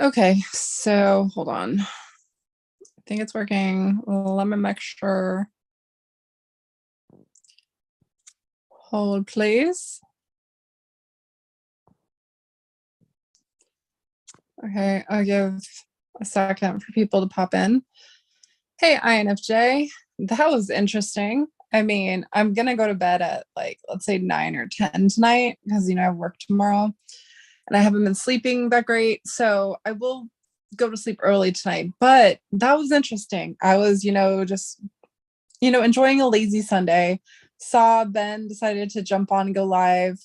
Okay, so hold on. I think it's working. Let me make sure. Hold, please. Okay, I'll give a second for people to pop in. Hey, INFJ. That was interesting. I mean, I'm gonna go to bed at like, let's say 9 or 10 tonight because I have work tomorrow and I haven't been sleeping that great. So I will go to sleep early tonight. But that was interesting. I was, just enjoying a lazy Sunday. Saw Ben decided to jump on and go live.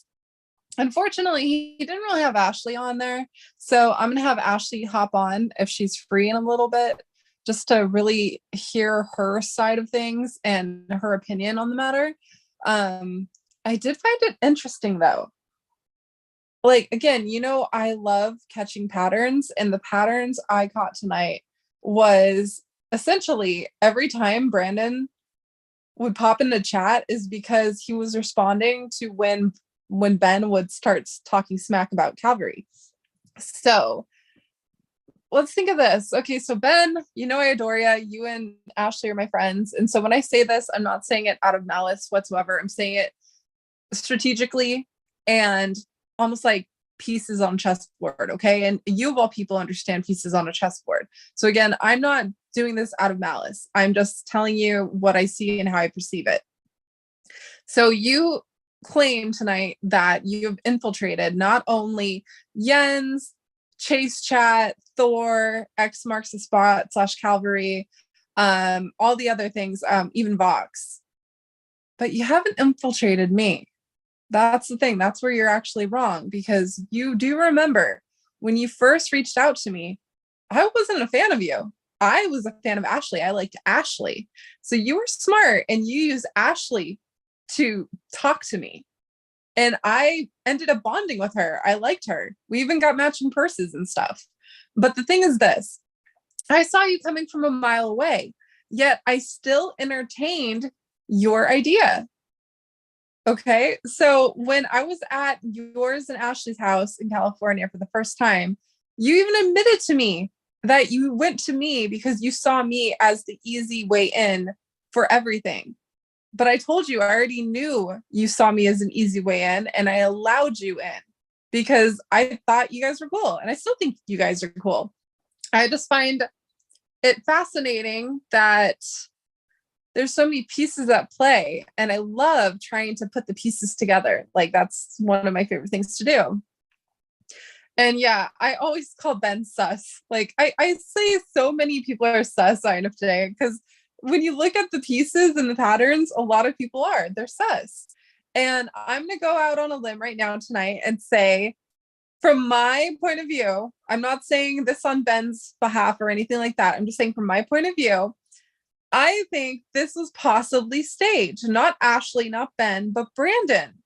Unfortunately, he didn't really have Ashley on there. So I'm going to have Ashley hop on if she's free in a little bit, just to really hear her side of things and her opinion on the matter. I did find it interesting though. Like, again, I love catching patterns, and the patterns I caught tonight was essentially every time Brandon would pop in the chat is because he was responding to when Ben would start talking smack about Calgary. So let's think of this. Okay, so Ben, I adore you. You and Ashley are my friends. And so when I say this, I'm not saying it out of malice whatsoever. I'm saying it strategically and almost like pieces on chessboard. Okay. And you of all people understand pieces on a chessboard. So again, I'm not doing this out of malice. I'm just telling you what I see and how I perceive it. So you claim tonight that you've infiltrated not only Jens, Chase Chat, Thor, X Marks the Spot / Calvary, all the other things, even Vox, but you haven't infiltrated me. That's the thing. That's where you're actually wrong, because you do remember when you first reached out to me, I wasn't a fan of you. I was a fan of Ashley. I liked Ashley. So you were smart and you used Ashley to talk to me. And I ended up bonding with her. I liked her. We even got matching purses and stuff. But the thing is this, I saw you coming from a mile away, yet I still entertained your idea. Okay. So when I was at yours and Ashley's house in California for the first time, you even admitted to me that you went to me because you saw me as the easy way in for everything. But I told you, I already knew you saw me as an easy way in, and I allowed you in because I thought you guys were cool. And I still think you guys are cool. I just find it fascinating that there's so many pieces at play, and I love trying to put the pieces together. Like, that's one of my favorite things to do. And yeah, I always call Ben sus. Like, I say so many people are sus sign of today because when you look at the pieces and the patterns, a lot of people are. They're sus. And I'm going to go out on a limb right now tonight and say, from my point of view, I'm not saying this on Ben's behalf or anything like that. I'm just saying from my point of view, I think this was possibly staged. Not Ashley, not Ben, but Brandon.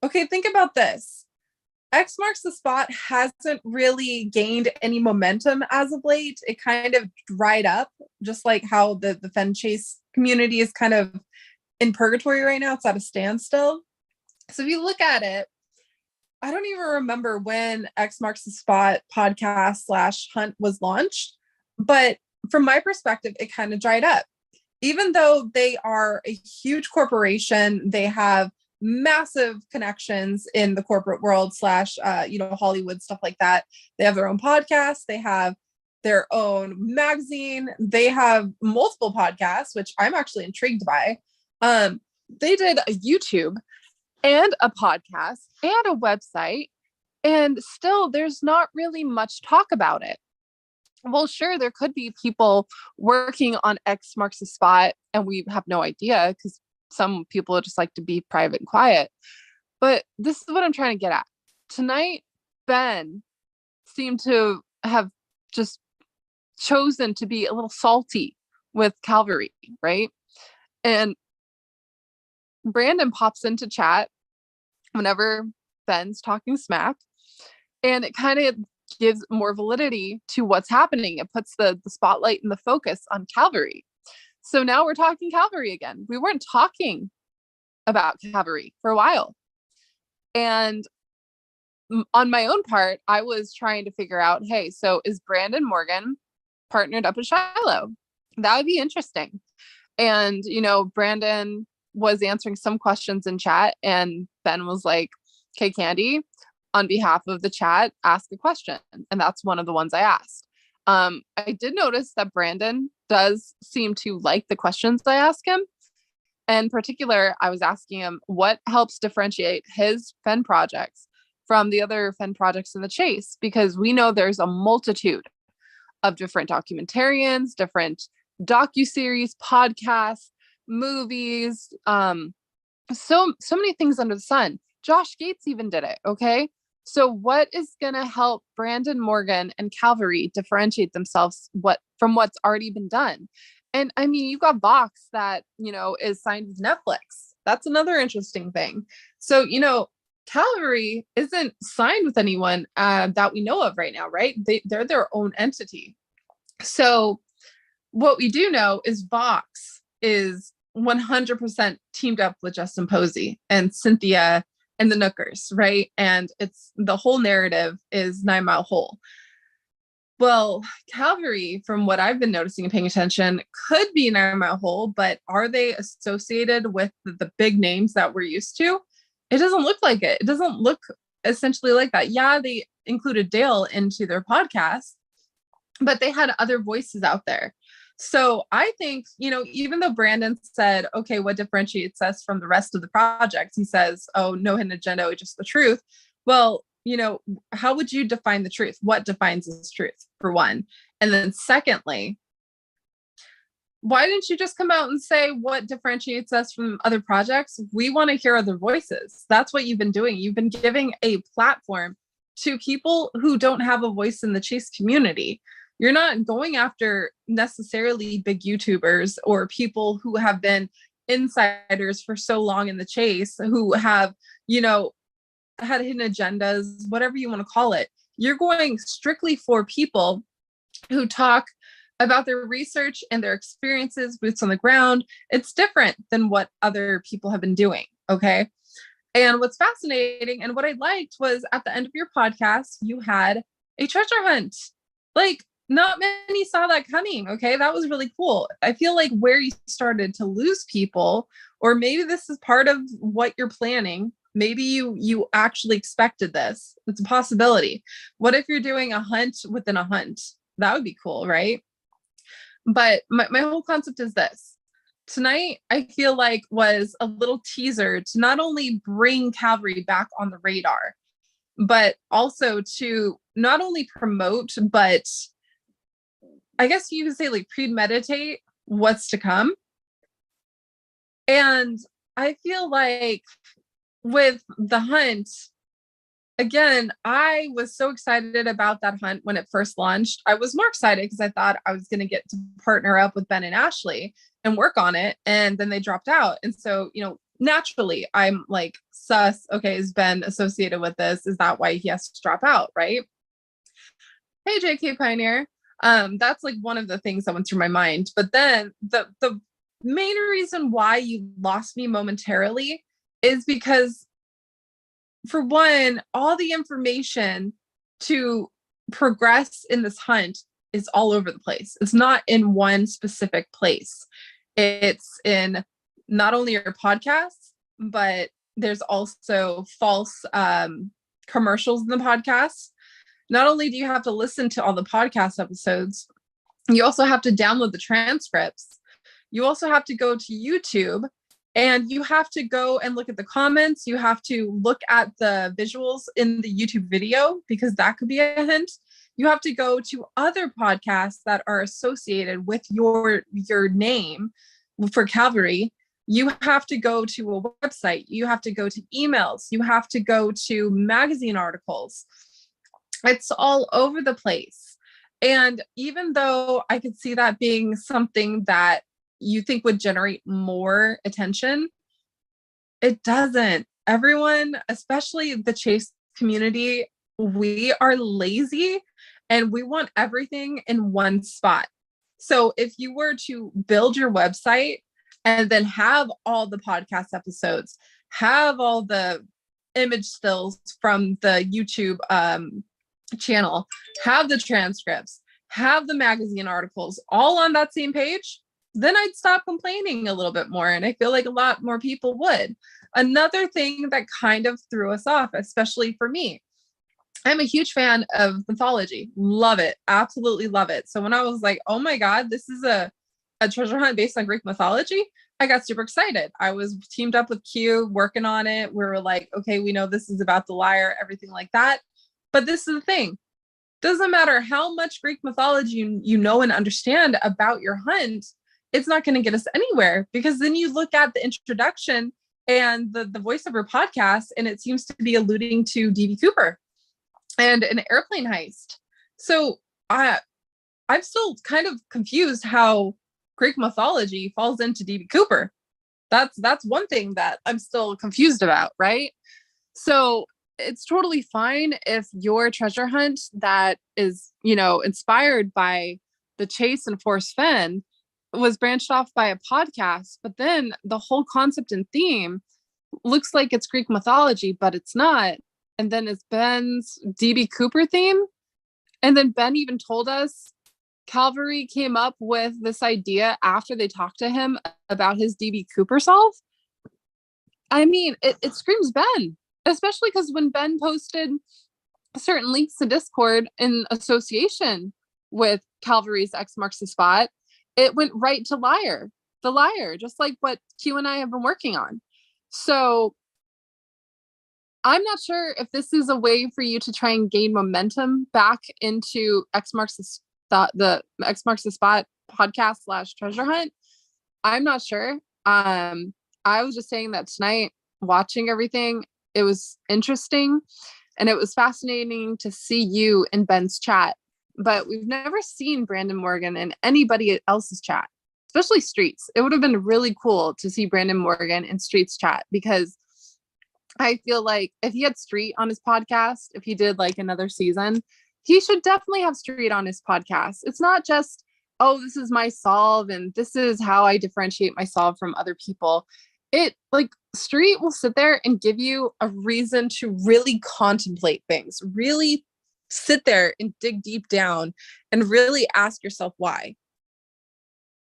Okay, think about this. X Marks the Spot hasn't really gained any momentum as of late. It kind of dried up, just like how the Fen Chase community is kind of in purgatory right now. It's at a standstill. So if you look at it, I don't even remember when X Marks the Spot podcast / hunt was launched, but from my perspective, it kind of dried up. Even though they are a huge corporation, they have massive connections in the corporate world / Hollywood, stuff like that. They have their own podcast. They have their own magazine. They have multiple podcasts, which I'm actually intrigued by. They did a YouTube and a podcast and a website, and still there's not really much talk about it. Well, sure, there could be people working on X Marks the Spot, and we have no idea because some people just like to be private and quiet. But this is what I'm trying to get at. Tonight, Ben seemed to have just chosen to be a little salty with Calvary, right? And Brandon pops into chat whenever Ben's talking smack, and it kind of gives more validity to what's happening. It puts the spotlight and the focus on Calvary. So now we're talking Calvary again. We weren't talking about Calvary for a while. And on my own part, I was trying to figure out, hey, so is Brandon Morgan partnered up with Shiloh? That would be interesting. And, Brandon was answering some questions in chat, and Ben was like, okay, Candy, on behalf of the chat, ask a question. And that's one of the ones I asked. I did notice that Brandon does seem to like the questions I ask him. In particular, I was asking him what helps differentiate his Fen projects from the other Fen projects in the chase, because we know there's a multitude of different documentarians, different docuseries, podcasts, movies, so many things under the sun. Josh Gates even did it. Okay. So what is going to help Brandon Morgan and Calvary differentiate themselves from what's already been done? And I mean, you've got Vox that, is signed with Netflix. That's another interesting thing. So, Calvary isn't signed with anyone that we know of right now, right? They're their own entity. So what we do know is Vox is 100% teamed up with Justin Posey and Cynthia and the Nookers, right? And it's the whole narrative is 9 Mile Hole. Well, Calvary, from what I've been noticing and paying attention, could be 9 Mile Hole, but are they associated with the big names that we're used to? It doesn't look like it. It doesn't look essentially like that. Yeah, they included Dale into their podcast, but they had other voices out there. So I think, even though Brandon said, okay, what differentiates us from the rest of the projects? He says, oh, no hidden agenda, just the truth. Well, how would you define the truth? What defines this truth, for one? And then secondly, why didn't you just come out and say what differentiates us from other projects? We want to hear other voices. That's what you've been doing. You've been giving a platform to people who don't have a voice in the Chase community. You're not going after necessarily big YouTubers or people who have been insiders for so long in the Chase, who have, had hidden agendas, whatever you want to call it. You're going strictly for people who talk about their research and their experiences, boots on the ground. It's different than what other people have been doing. Okay. And what's fascinating and what I liked was at the end of your podcast, you had a treasure hunt. Like, not many saw that coming. Okay. That was really cool. I feel like where you started to lose people, or maybe this is part of what you're planning. Maybe you actually expected this. It's a possibility. What if you're doing a hunt within a hunt? That would be cool, right? But my whole concept is this. Tonight, I feel like was a little teaser to not only bring Calvary back on the radar, but also to not only promote, but I guess you could say like premeditate what's to come. And I feel like with the hunt, again, I was so excited about that hunt when it first launched. I was more excited because I thought I was going to get to partner up with Ben and Ashley and work on it. And then they dropped out. And so, naturally, I'm like, sus, okay, is Ben associated with this? Is that why he has to drop out? Right? Hey, JK Pioneer. That's like one of the things that went through my mind. But then the main reason why you lost me momentarily is because, for one, all the information to progress in this hunt is all over the place. It's not in one specific place. It's in not only your podcasts, but there's also false commercials in the podcast. Not only do you have to listen to all the podcast episodes, you also have to download the transcripts. You also have to go to YouTube and you have to go and look at the comments. You have to look at the visuals in the YouTube video, because that could be a hint. You have to go to other podcasts that are associated with your name for Calvary. You have to go to a website. You have to go to emails. You have to go to magazine articles. It's all over the place. And even though I could see that being something that you think would generate more attention, it doesn't. Everyone, especially the Chase community, we are lazy and we want everything in one spot. So if you were to build your website and then have all the podcast episodes, have all the image stills from the YouTube channel, have the transcripts, have the magazine articles all on that same page, then I'd stop complaining a little bit more. And I feel like a lot more people would. Another thing that kind of threw us off, especially for me, I'm a huge fan of mythology. Love it. Absolutely love it. So when I was like, oh my God, this is a treasure hunt based on Greek mythology, I got super excited. I was teamed up with Q working on it. We were like, okay, we know this is about the lyre, everything like that. But this is the thing. Doesn't matter how much Greek mythology you know and understand about your hunt, it's not going to get us anywhere, because then you look at the introduction and the voiceover podcast, and it seems to be alluding to D.B. Cooper and an airplane heist. So I'm still kind of confused how Greek mythology falls into D.B. Cooper. That's one thing that I'm still confused about, right? So it's totally fine if your treasure hunt that is, inspired by the chase and Force Fen was branched off by a podcast, but then the whole concept and theme looks like it's Greek mythology, but it's not. And then it's Ben's D.B. Cooper theme. And then Ben even told us Calvary came up with this idea after they talked to him about his D.B. Cooper self. I mean, it screams Ben, especially because when Ben posted certain links to Discord in association with Calvary's X Marks the Spot, it went right to the lyre, just like what Q and I have been working on. So I'm not sure if this is a way for you to try and gain momentum back into the X Marks the Spot podcast / treasure hunt. I'm not sure. I was just saying that tonight, watching everything, it was interesting and it was fascinating to see you in Ben's chat, but we've never seen Brandon Morgan in anybody else's chat, especially Streets. It would have been really cool to see Brandon Morgan in Streets chat, because I feel like if he had Street on his podcast, if he did like another season, he should definitely have Street on his podcast. It's not just, oh, this is my solve and this is how I differentiate myself from other people. It like Street will sit there and give you a reason to really contemplate things, really sit there and dig deep down and really ask yourself why.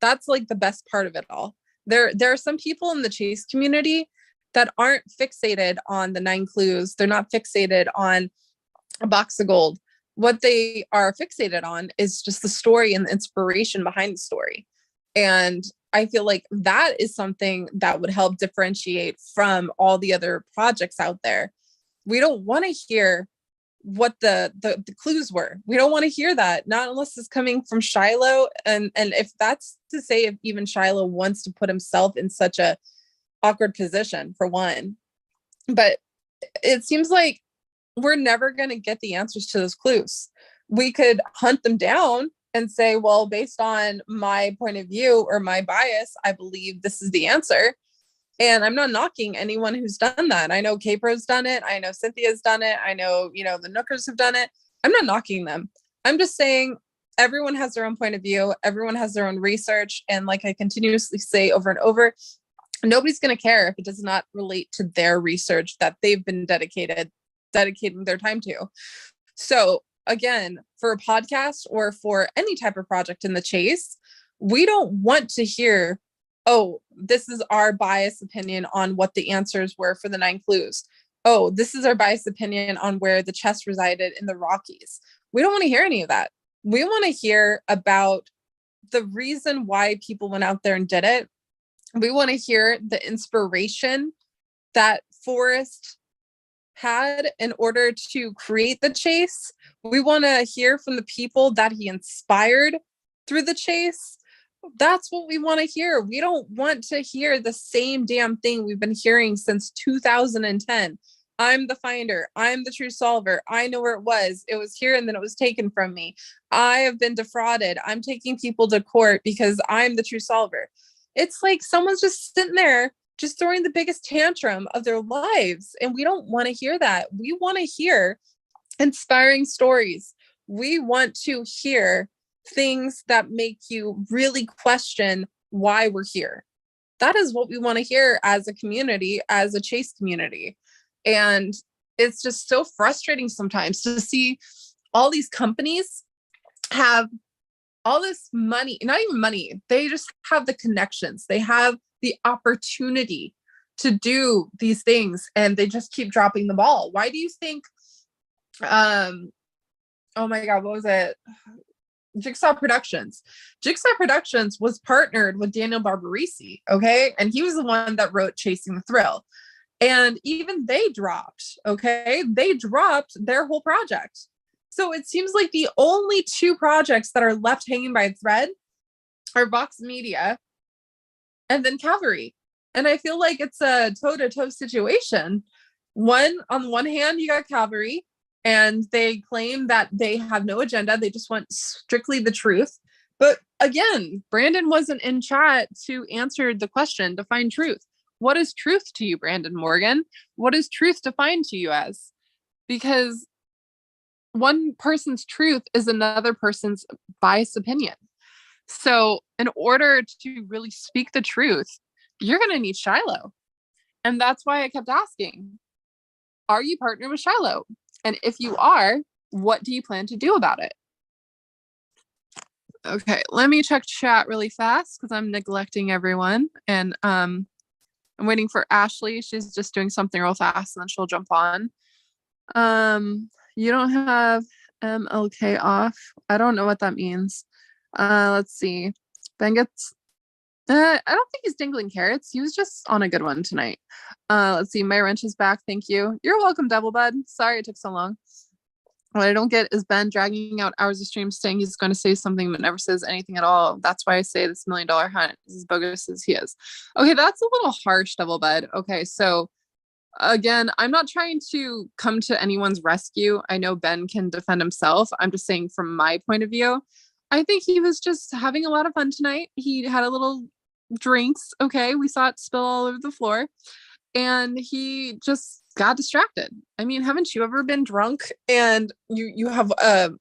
That's like the best part of it all. There are some people in the chase community that aren't fixated on the 9 clues. They're not fixated on a box of gold. What they are fixated on is just the story and the inspiration behind the story. And I feel like that is something that would help differentiate from all the other projects out there. We don't want to hear what the clues were. We don't want to hear that, not unless it's coming from Shiloh. And if that's to say, if even Shiloh wants to put himself in such a awkward position, for one. But it seems like we're never going to get the answers to those clues. We could hunt them down and say, well, based on my point of view or my bias, I believe this is the answer. And I'm not knocking anyone who's done that. I know Capro's done it. I know Cynthia's done it. I know, the Nookers have done it. I'm not knocking them. I'm just saying everyone has their own point of view. Everyone has their own research. And like I continuously say over and over, nobody's going to care if it does not relate to their research that they've been dedicating their time to. So again, for a podcast or for any type of project in the chase, we don't want to hear, oh, this is our biased opinion on what the answers were for the 9 clues. Oh, this is our biased opinion on where the chest resided in the Rockies. We don't want to hear any of that. We want to hear about the reason why people went out there and did it. We want to hear the inspiration that Forrest had in order to create the chase. We want to hear from the people that he inspired through the chase. That's what we want to hear. We don't want to hear the same damn thing we've been hearing since 2010. I'm the finder. I'm the true solver. I know where it was. It was here and then it was taken from me. I have been defrauded. I'm taking people to court because I'm the true solver. It's like someone's just sitting there just throwing the biggest tantrum of their lives. And we don't want to hear that. We want to hear inspiring stories. We want to hear things that make you really question why we're here. That is what we want to hear as a community, as a chase community. And it's just so frustrating sometimes to see all these companies have all this money, not even money, they just have the connections, they have the opportunity to do these things, and they just keep dropping the ball. Why do you think, oh my God, what was it? Jigsaw Productions. Jigsaw Productions was partnered with Daniel Barbarisi, okay? And he was the one that wrote Chasing the Thrill. And even they dropped, okay? They dropped their whole project. So it seems like the only two projects that are left hanging by a thread are Vox Media and then Cavalry. And I feel like it's a toe-to-toe situation. On the one hand, you got Cavalry, and they claim that they have no agenda. They just want strictly the truth. But again, Brandon wasn't in chat to answer the question, define truth. What is truth to you, Brandon Morgan? What is truth defined to you as? Because one person's truth is another person's biased opinion. So in order to really speak the truth, you're going to need Shiloh. And that's why I kept asking, are you partnered with Shiloh? And if you are, what do you plan to do about it? Okay, let me check chat really fast because I'm neglecting everyone. And I'm waiting for Ashley. She's just doing something real fast and then she'll jump on. You don't have MLK off. I don't know what that means. Let's see. Ben gets I don't think he's dangling carrots. He was just on a good one tonight. Let's see. My wrench is back. Thank you. You're welcome, Devil Bud. Sorry it took so long. What I don't get is Ben dragging out hours of stream saying he's going to say something but never says anything at all. That's why I say this $1 million hunt is as bogus as he is. Okay, that's a little harsh, Devil Bud. Okay, so again, I'm not trying to come to anyone's rescue. I know Ben can defend himself. I'm just saying from my point of view, I think he was just having a lot of fun tonight. He had a little drinks. Okay, we saw it spill all over the floor. And he just got distracted. I mean, haven't you ever been drunk and you have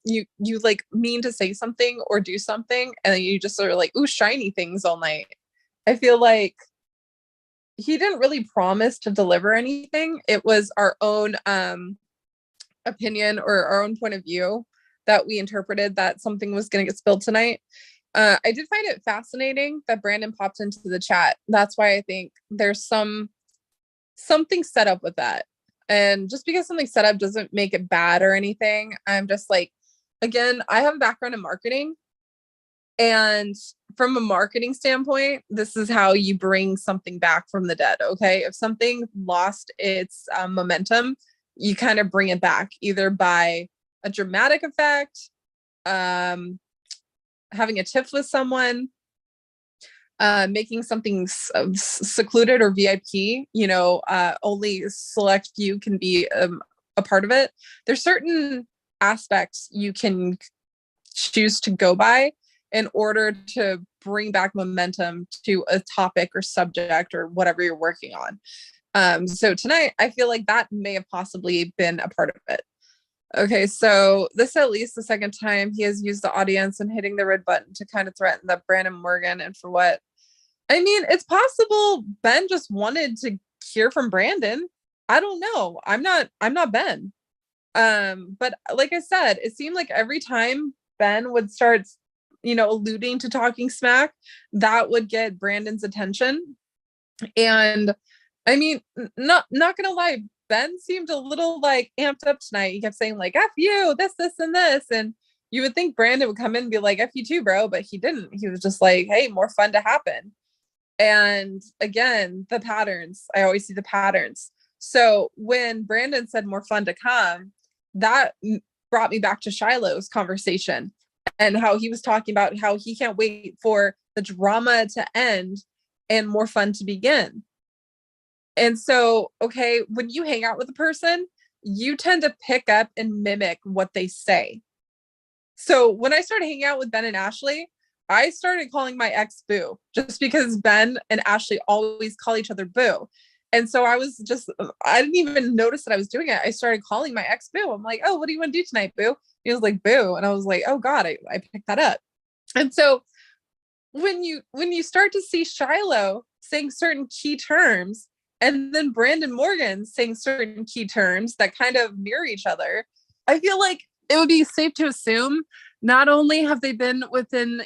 you like mean to say something or do something and then you just sort of like, ooh, shiny things all night? I feel like he didn't really promise to deliver anything. It was our own opinion or our own point of view that we interpreted that something was going to get spilled tonight. I did find it fascinating that Brandon popped into the chat. That's why I think there's something set up with that. And just because something's set up doesn't make it bad or anything. I'm just like, again, I have a background in marketing. And from a marketing standpoint, this is how you bring something back from the dead. Okay. If something lost its momentum, you kind of bring it back either by a dramatic effect, having a tiff with someone, making something secluded or VIP, only select few can be a part of it. There's certain aspects you can choose to go by in order to bring back momentum to a topic or subject or whatever you're working on. So tonight, I feel like that may have possibly been a part of it. Okay, so this at least the second time he has used the audience and hitting the red button to kind of threaten that Brandon Morgan, and for what? I mean, it's possible Ben just wanted to hear from Brandon. I don't know. I'm not Ben. But like I said, it seemed like every time Ben would start, alluding to talking smack, that would get Brandon's attention. And I mean, not gonna lie, Ben seemed a little like amped up tonight. He kept saying like, F you, this, and this. And you would think Brandon would come in and be like, F you too, bro. But he didn't. He was just like, hey, more fun to happen. And again, the patterns, I always see the patterns. So when Brandon said more fun to come, that brought me back to Shiloh's conversation and how he was talking about how he can't wait for the drama to end and more fun to begin. And so, okay, when you hang out with a person, you tend to pick up and mimic what they say. So when I started hanging out with Ben and Ashley, I started calling my ex Boo just because Ben and Ashley always call each other Boo. And so I didn't even notice that I was doing it. I started calling my ex Boo. I'm like, oh, what do you want to do tonight, Boo? He was like, Boo. And I was like, oh God, I picked that up. And so when you start to see Shiloh saying certain key terms and then Brandon Morgan saying certain key terms that kind of mirror each other. I feel like it would be safe to assume not only have they been within,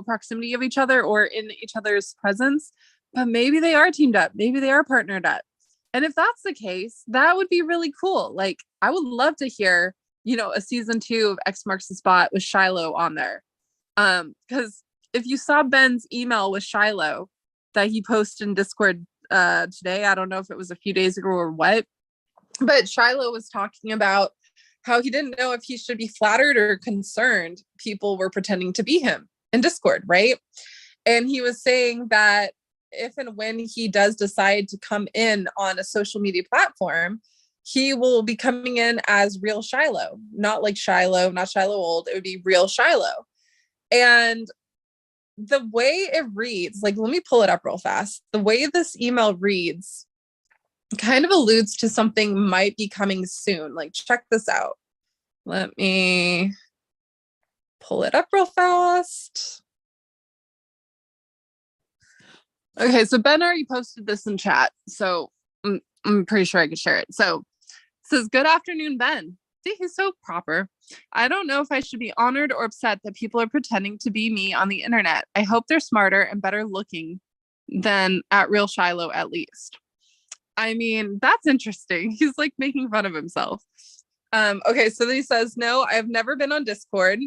proximity of each other or in each other's presence, but maybe they are teamed up. Maybe they are partnered up. And if that's the case, that would be really cool. Like, I would love to hear, a season 2 of X Marks the Spot with Shiloh on there. Because if you saw Ben's email with Shiloh that he posted in Discord today, I don't know if it was a few days ago or what, but Shiloh was talking about how he didn't know if he should be flattered or concerned people were pretending to be him in Discord, right? And he was saying that if and when he does decide to come in on a social media platform, he will be coming in as real Shiloh, not like Shiloh, not Shiloh old. It would be real Shiloh. And the way it reads, like, let me pull it up real fast. The way this email reads kind of alludes to something might be coming soon. Like, check this out. Let me pull it up real fast. Okay, so Ben already posted this in chat, so I'm pretty sure I could share it. So it says, "Good afternoon, Ben." See, he's so proper. "I don't know if I should be honored or upset that people are pretending to be me on the internet. I hope they're smarter and better looking than at real Shiloh, at least." I mean, that's interesting. He's like making fun of himself. Okay, so then he says, "No, I've never been on Discord,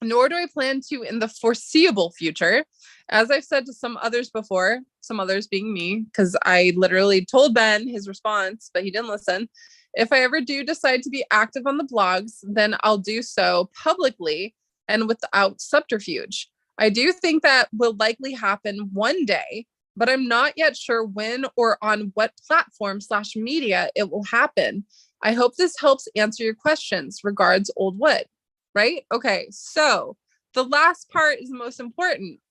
nor do I plan to in the foreseeable future. As I've said to some others before," some others being me, because I literally told Ben his response, but he didn't listen. "If I ever do decide to be active on the blogs, then I'll do so publicly and without subterfuge. I do think that will likely happen one day, but I'm not yet sure when or on what platform/media it will happen. I hope this helps answer your questions. Regards, Old Wood." Right? Okay, so the last part is the most important.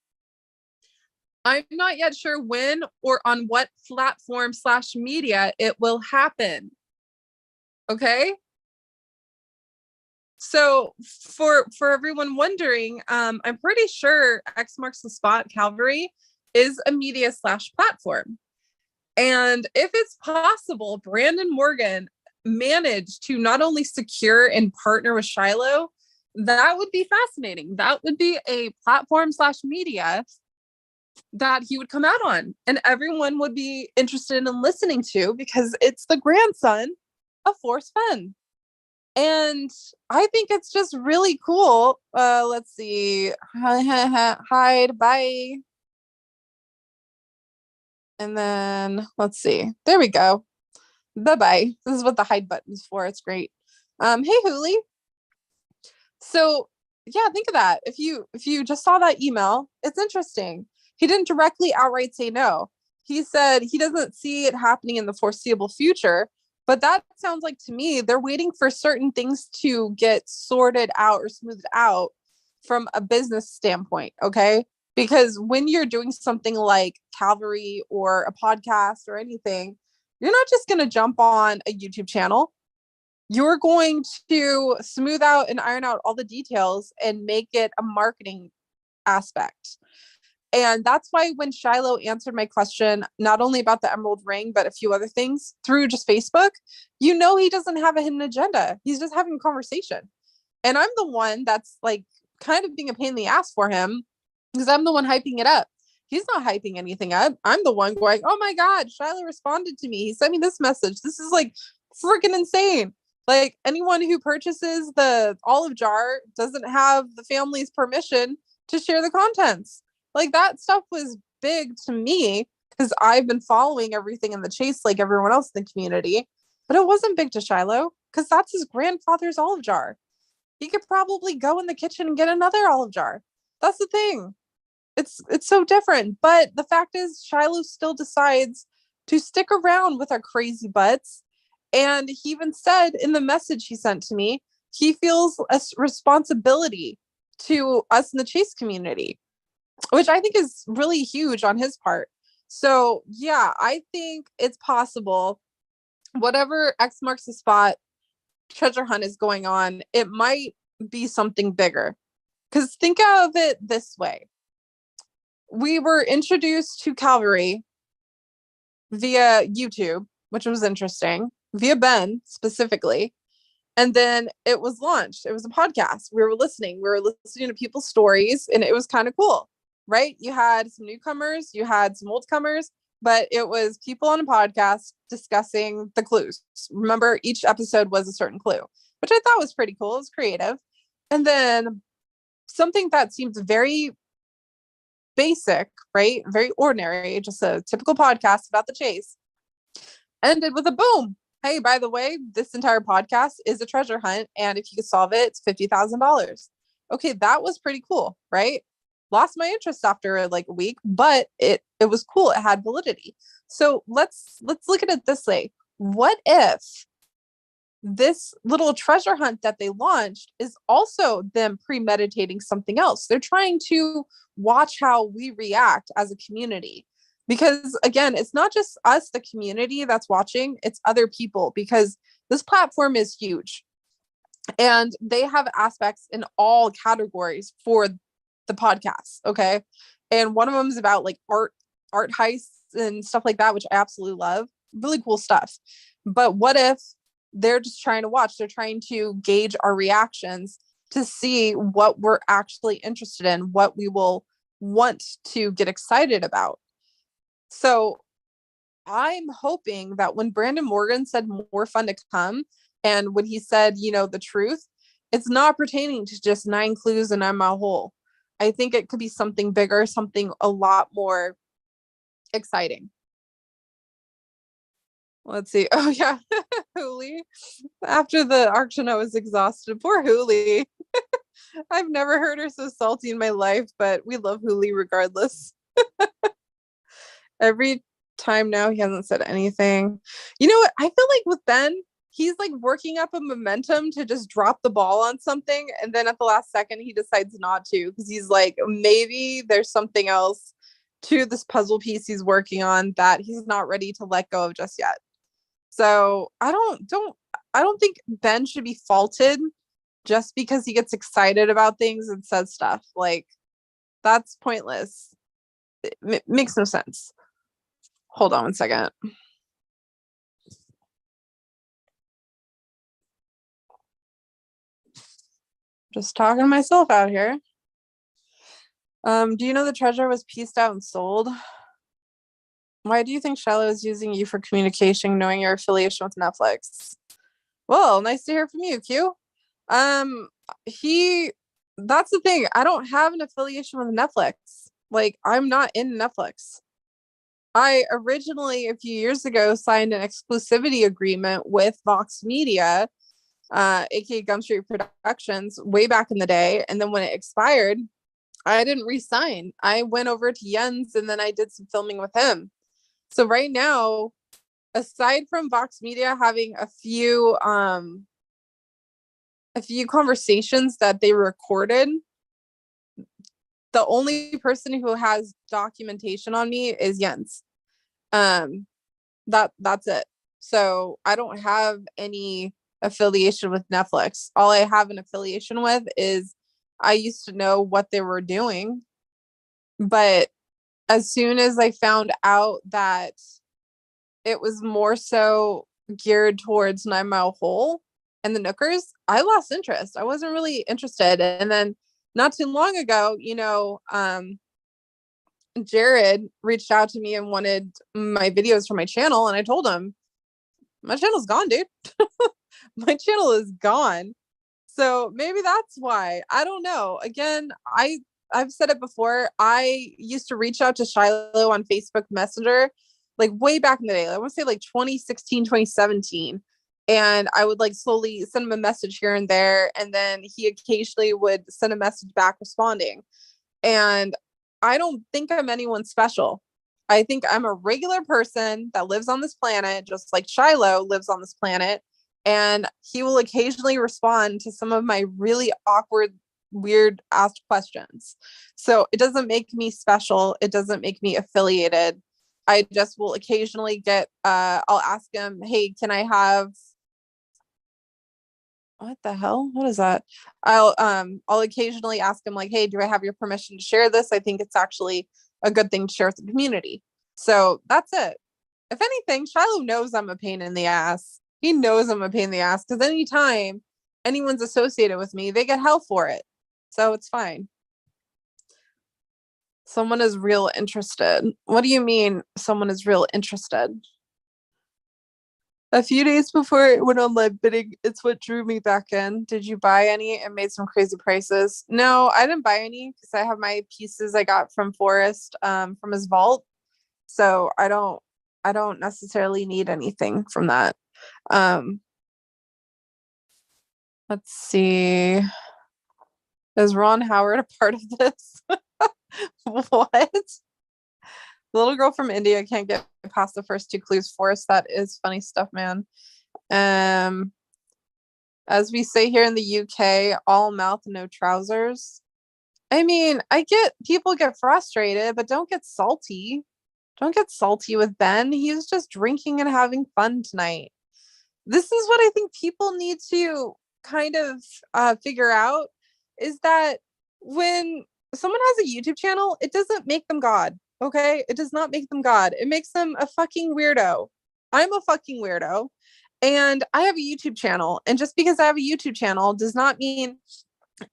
I'm not yet sure when or on what platform/media it will happen. Okay? So for everyone wondering, I'm pretty sure X Marks the Spot Calvary is a media/platform. And if it's possible, Brandon Morgan managed to not only secure and partner with Shiloh, that would be fascinating. That would be a platform/media that he would come out on and everyone would be interested in listening to, because it's the grandson of Forrest Fenn. And I think it's just really cool. Let's see. Hide, bye. And then let's see. There we go. Bye-bye. This is what the hide button's for. It's great. Hey, Hooli. So yeah, think of that. If you just saw that email, it's interesting. He didn't directly outright say no. He said he doesn't see it happening in the foreseeable future, but that sounds like to me they're waiting for certain things to get sorted out or smoothed out from a business standpoint, okay? Because when you're doing something like Calvary or a podcast or anything, you're not just going to jump on a YouTube channel. You're going to smooth out and iron out all the details and make it a marketing aspect. And that's why when Shiloh answered my question, not only about the emerald ring, but a few other things through just Facebook, he doesn't have a hidden agenda. He's just having a conversation. And I'm the one that's like kind of being a pain in the ass for him, because I'm the one hyping it up. He's not hyping anything up. I'm the one going, "Oh my God, Shiloh responded to me. He sent me this message. This is like freaking insane." Like, anyone who purchases the olive jar doesn't have the family's permission to share the contents. Like, that stuff was big to me because I've been following everything in the chase like everyone else in the community. But it wasn't big to Shiloh because that's his grandfather's olive jar. He could probably go in the kitchen and get another olive jar. That's the thing. It's so different. But the fact is, Shiloh still decides to stick around with our crazy butts. And he even said in the message he sent to me, he feels a responsibility to us in the chase community, which I think is really huge on his part. So yeah, I think it's possible. Whatever X Marks the Spot treasure hunt is going on, it might be something bigger. Because think of it this way. We were introduced to Calvary via YouTube, which was interesting, via Ben specifically. And then it was launched. It was a podcast. We were listening to people's stories, and it was kind of cool, right? You had some newcomers, you had some oldcomers, but it was people on a podcast discussing the clues. Remember, each episode was a certain clue, which I thought was pretty cool. It was creative. And then something that seems very basic, right? Very ordinary, just a typical podcast about the chase, ended with a boom. Hey, by the way, this entire podcast is a treasure hunt, and if you can solve it, it's $50,000. Okay, that was pretty cool, right? Lost my interest after like a week, but it was cool. It had validity. So let's look at it this way. What if this little treasure hunt that they launched is also them premeditating something else? They're trying to watch how we react as a community. Because again, it's not just us, the community that's watching, it's other people, because this platform is huge and they have aspects in all categories for the podcast. Okay. And one of them is about like art heists and stuff like that, which I absolutely love. Really cool stuff. But what if they're just trying to watch? They're trying to gauge our reactions to see what we're actually interested in, what we will want to get excited about. So I'm hoping that when Brandon Morgan said more fun to come, and when he said, the truth, it's not pertaining to just 9 clues and I'm a hole. I think it could be something bigger, something a lot more exciting. Let's see. Oh yeah, Hooli. After the auction, I was exhausted. Poor Hooli. I've never heard her so salty in my life, but we love Hooli regardless. Every time now he hasn't said anything. You know what? I feel like with Ben, he's like working up a momentum to just drop the ball on something. And then at the last second, he decides not to, because he's like, maybe there's something else to this puzzle piece he's working on that he's not ready to let go of just yet. So I don't think Ben should be faulted just because he gets excited about things and says stuff. Like, that's pointless. It makes no sense. Hold on one second. Just talking to myself out here. Do you know the treasure was pieced out and sold? Why do you think Shiloh is using you for communication, knowing your affiliation with Netflix? Well, nice to hear from you, Q. That's the thing. I don't have an affiliation with Netflix. Like, I'm not in Netflix. I originally, a few years ago, signed an exclusivity agreement with Vox Media, aka Gum Street Productions, way back in the day. And then when it expired, I didn't re-sign. I went over to Jens and then I did some filming with him. So right now, aside from Vox Media having a few conversations that they recorded, the only person who has documentation on me is Jens. That's it. So I don't have any affiliation with Netflix. All I have an affiliation with is I used to know what they were doing, but as soon as I found out that it was more so geared towards 9 Mile Hole and the Nookers, I lost interest. I wasn't really interested. And then not too long ago, Jared reached out to me and wanted my videos for my channel, and I told him, my channel's gone, dude. My channel is gone. So maybe that's why. I don't know. Again, I've said it before. I used to reach out to Shiloh on Facebook Messenger, like way back in the day. I want to say like 2016, 2017. And I would like slowly send him a message here and there. And then he occasionally would send a message back responding. And I don't think I'm anyone special. I think I'm a regular person that lives on this planet, just like Shiloh lives on this planet. And he will occasionally respond to some of my really awkward, weird asked questions. So it doesn't make me special. It doesn't make me affiliated. I just will occasionally get, I'll ask him, hey, can I have, what the hell? What is that? I'll occasionally ask him like, hey, do I have your permission to share this? I think it's actually a good thing to share with the community. So that's it. If anything, Shiloh knows I'm a pain in the ass. He knows I'm a pain in the ass because anytime anyone's associated with me, they get hell for it. So it's fine. Someone is real interested. What do you mean someone is real interested? A few days before it went on live bidding, it's what drew me back in. Did you buy any and made some crazy prices? No, I didn't buy any because I have my pieces I got from Forrest from his vault. So I don't necessarily need anything from that. Um let's see. Is Ron Howard a part of this? What? The little girl from India can't get past the first two clues. Forrest, that is funny stuff, man. Um as we say here in the UK, all mouth, no trousers. I mean, I get people get frustrated, but don't get salty. Don't get salty with Ben. He's just drinking and having fun tonight. This is what I think people need to kind of figure out is that when someone has a YouTube channel, it doesn't make them God. Okay. It does not make them God. It makes them a fucking weirdo. I'm a fucking weirdo. And I have a YouTube channel. And just because I have a YouTube channel does not mean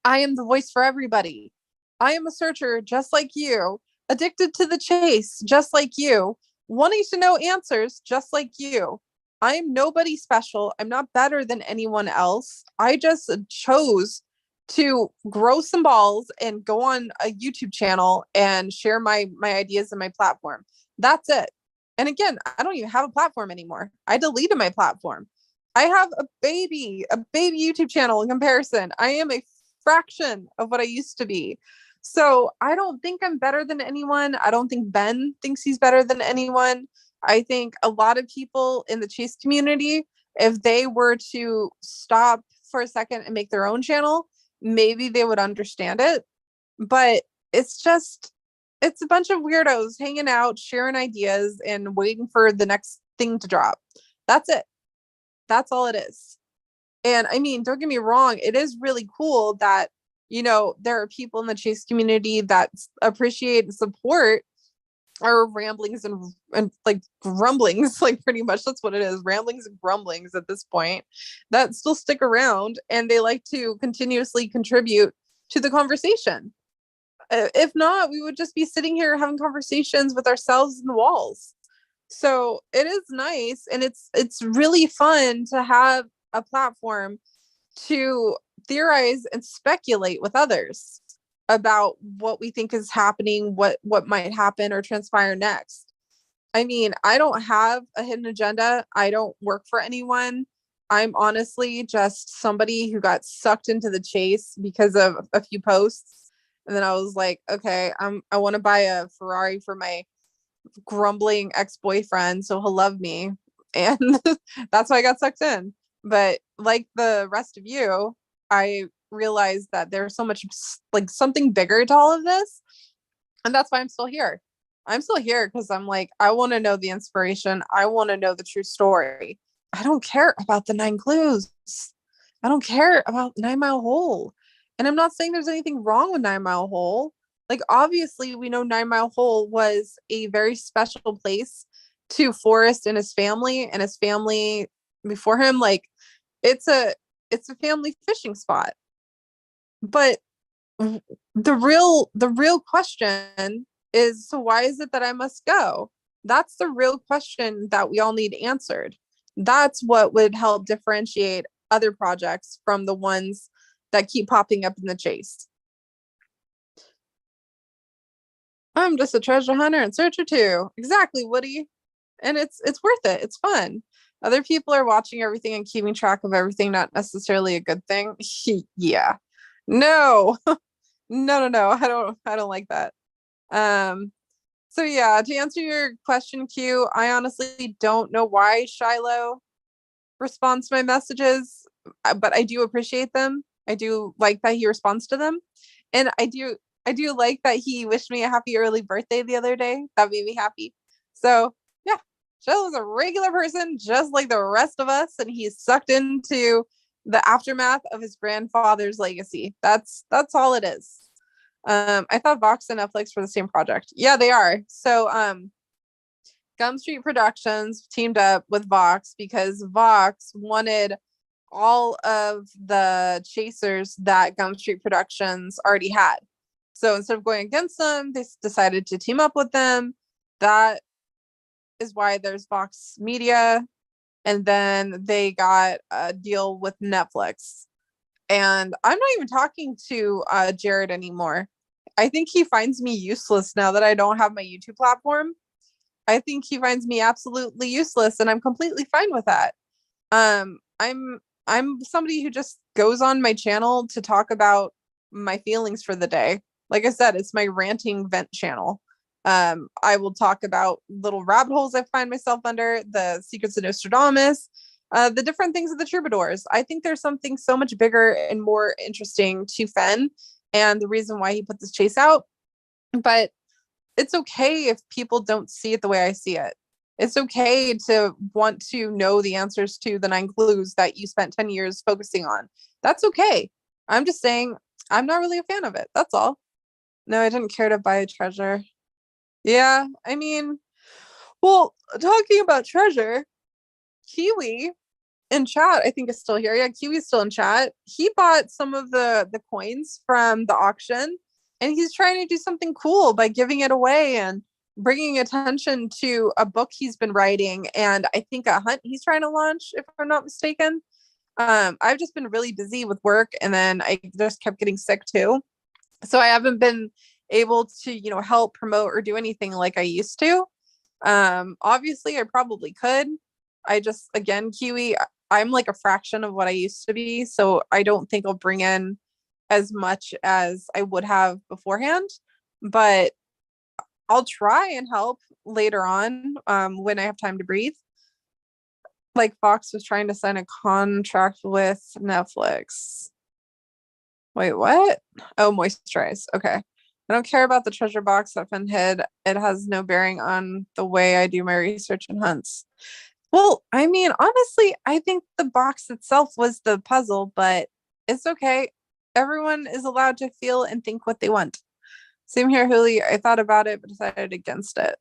I am the voice for everybody. I am a searcher just like you, addicted to the chase just like you, wanting to know answers just like you. I am nobody special. I'm not better than anyone else. I just chose to grow some balls and go on a YouTube channel and share my ideas and my platform. That's it. And again, I don't even have a platform anymore. I deleted my platform. I have a baby YouTube channel in comparison. I am a fraction of what I used to be. So I don't think I'm better than anyone. I don't think Ben thinks he's better than anyone. I think a lot of people in the chase community, if they were to stop for a second and make their own channel, maybe they would understand it. But it's a bunch of weirdos hanging out, sharing ideas, and waiting for the next thing to drop. That's it. That's all it is. And I mean, don't get me wrong, it is really cool that, there are people in the chase community that appreciate and support our ramblings and like grumblings, like pretty much that's what it is, ramblings and grumblings at this point, that still stick around and they like to continuously contribute to the conversation. If not, we would just be sitting here having conversations with ourselves in the walls. So it is nice and it's really fun to have a platform to theorize and speculate with others about what we think is happening, what might happen or transpire next. I mean, I don't have a hidden agenda. I don't work for anyone. I'm honestly just somebody who got sucked into the chase because of a few posts. And then I was like, okay, I want to buy a Ferrari for my grumbling ex-boyfriend so he'll love me. And that's why I got sucked in. But like the rest of you, I realized that there's so much like something bigger to all of this. And that's why I'm still here. I'm still here because I'm like, I want to know the inspiration. I want to know the true story. I don't care about the 9 clues. I don't care about 9 Mile Hole. And I'm not saying there's anything wrong with 9 Mile Hole. Like, obviously, we know 9 Mile Hole was a very special place to Forrest and his family before him. Like, it's a family fishing spot. But the real question is, so why is it that I must go? That's the real question that we all need answered. That's what would help differentiate other projects from the ones that keep popping up in the chase. I'm just a treasure hunter and searcher too. Exactly, Woody. And it's worth it. It's fun. Other people are watching everything and keeping track of everything, not necessarily a good thing. Yeah. No. No. I don't like that. So yeah, to answer your question, Q, I honestly don't know why Shiloh responds to my messages, but I do appreciate them. I do like that he responds to them. And I do like that he wished me a happy early birthday the other day. That made me happy. So yeah, Shiloh's a regular person just like the rest of us, and he's sucked into the aftermath of his grandfather's legacy. That's all it is. I thought Vox and Netflix were the same project. Yeah, they are. So Gum Street Productions teamed up with Vox because Vox wanted all of the chasers that Gum Street Productions already had. So instead of going against them, they decided to team up with them. That is why there's Vox Media. And then they got a deal with Netflix. And I'm not even talking to Jared anymore. I think he finds me useless now that I don't have my YouTube platform. I think he finds me absolutely useless, and I'm completely fine with that. I'm somebody who just goes on my channel to talk about my feelings for the day. Like I said, it's my ranting vent channel. I will talk about little rabbit holes I find myself under, the secrets of Nostradamus, the different things of the troubadours. I think there's something so much bigger and more interesting to Fenn, and the reason why he put this chase out. But it's okay if people don't see it the way I see it. It's okay to want to know the answers to the 9 clues that you spent 10 years focusing on. That's okay. I'm just saying I'm not really a fan of it. That's all. No, I didn't care to buy a treasure. Yeah, I mean, well, talking about treasure, Kiwi in chat, I think is still here. Yeah, Kiwi's still in chat. He bought some of the coins from the auction, and he's trying to do something cool by giving it away and bringing attention to a book he's been writing, and I think a hunt he's trying to launch, if I'm not mistaken. I've just been really busy with work, and then I just kept getting sick too, so I haven't been able to help promote or do anything like I used to. Obviously I probably could. I just, again, Kiwi, I'm like a fraction of what I used to be, so I don't think I'll bring in as much as I would have beforehand, but I'll try and help later on, when I have time to breathe. Like Fox was trying to sign a contract with Netflix. Wait, what? Oh, moisturize. Okay. I don't care about the treasure box that Finn hid. It has no bearing on the way I do my research and hunts. Well, I mean, honestly, I think the box itself was the puzzle, but it's okay. Everyone is allowed to feel and think what they want. Same here, Huli. I thought about it, but decided against it.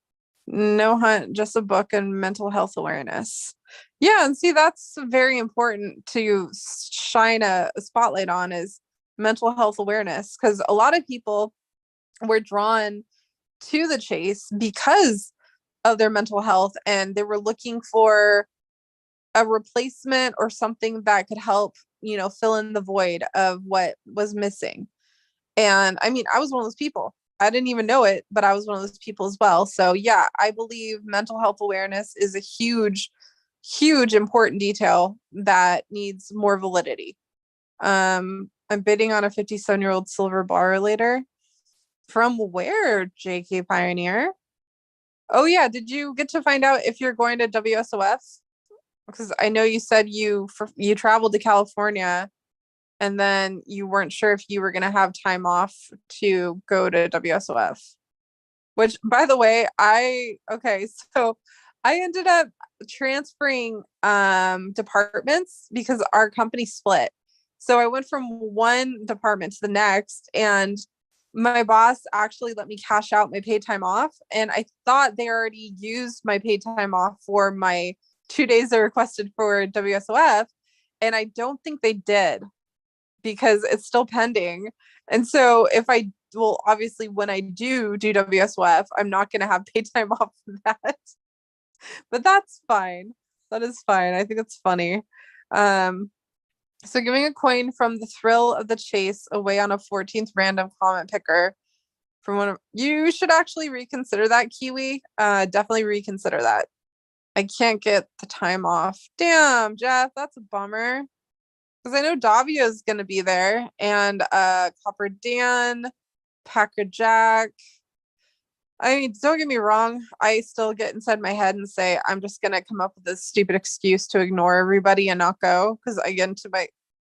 No hunt, just a book and mental health awareness. Yeah, and see, that's very important to shine a spotlight on, is mental health awareness, because a lot of people were drawn to the chase because of their mental health, and they were looking for a replacement or something that could help fill in the void of what was missing. And I mean, I was one of those people. I didn't even know it, but I was one of those people as well. So yeah, I believe mental health awareness is a huge important detail that needs more validity. I'm bidding on a 57-year-old silver bar later. From where, JK Pioneer? Oh yeah, did you get to find out if you're going to WSOF? Because I know you said you traveled to California, and then you weren't sure if you were going to have time off to go to WSOF. Which, by the way, so I ended up transferring departments because our company split. So I went from one department to the next, and my boss actually let me cash out my paid time off. And I thought they already used my paid time off for my 2 days I requested for WSOF. And I don't think they did, because it's still pending. And so obviously when I do WSOF, I'm not going to have paid time off for that, but that's fine. That is fine. I think it's funny. So giving a coin from the thrill of the chase away on a 14th random comment picker from you should actually reconsider that, Kiwi. Definitely reconsider that. I can't get the time off. Damn, Jeff, that's a bummer. Because I know Davia is going to be there, and Copper Dan, Packer Jack. I mean, don't get me wrong. I still get inside my head and say, I'm just going to come up with this stupid excuse to ignore everybody and not go, because I get into my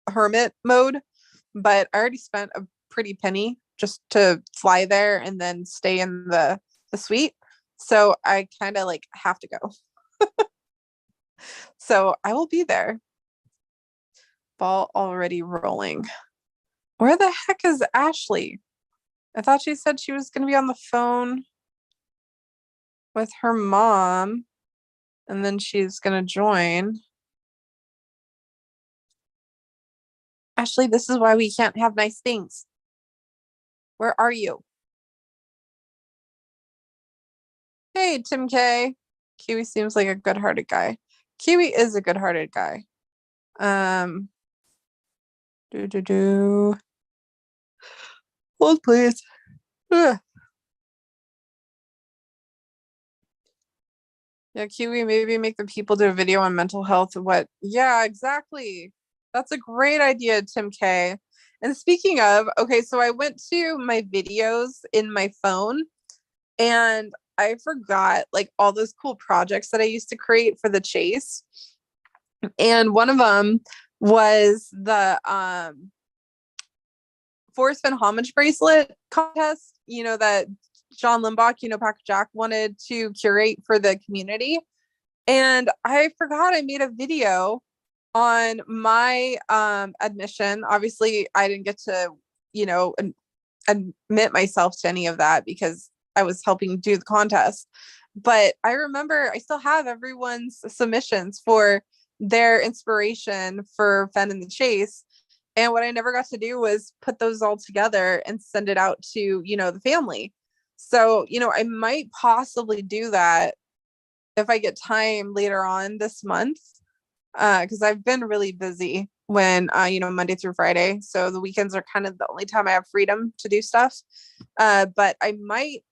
hermit mode. But I already spent a pretty penny just to fly there and then stay in the suite. So I kind of have to go. So I will be there. Ball already rolling. Where the heck is Ashley? I thought she said she was going to be on the phone. with her mom, and then she's gonna join. Ashley, this is why we can't have nice things. Where are you? Hey, Tim K. Kiwi seems like a good-hearted guy. Kiwi is a good-hearted guy. Do. Hold, please. Ugh. Yeah, Kiwi, maybe make the people do a video on mental health. What? Yeah, exactly. That's a great idea, Tim K. And speaking of, okay, so I went to my videos in my phone and I forgot like all those cool projects that I used to create for the chase. And one of them was the Forrest Finn homage bracelet contest, that John Limbach, Packer Jack wanted to curate for the community. And I forgot I made a video on my admission. Obviously, I didn't get to, admit myself to any of that because I was helping do the contest. But I remember I still have everyone's submissions for their inspiration for Fenn and the Chase. And what I never got to do was put those all together and send it out to, the family. So, I might possibly do that if I get time later on this month, because I've been really busy when, Monday through Friday. So the weekends are kind of the only time I have freedom to do stuff. But I might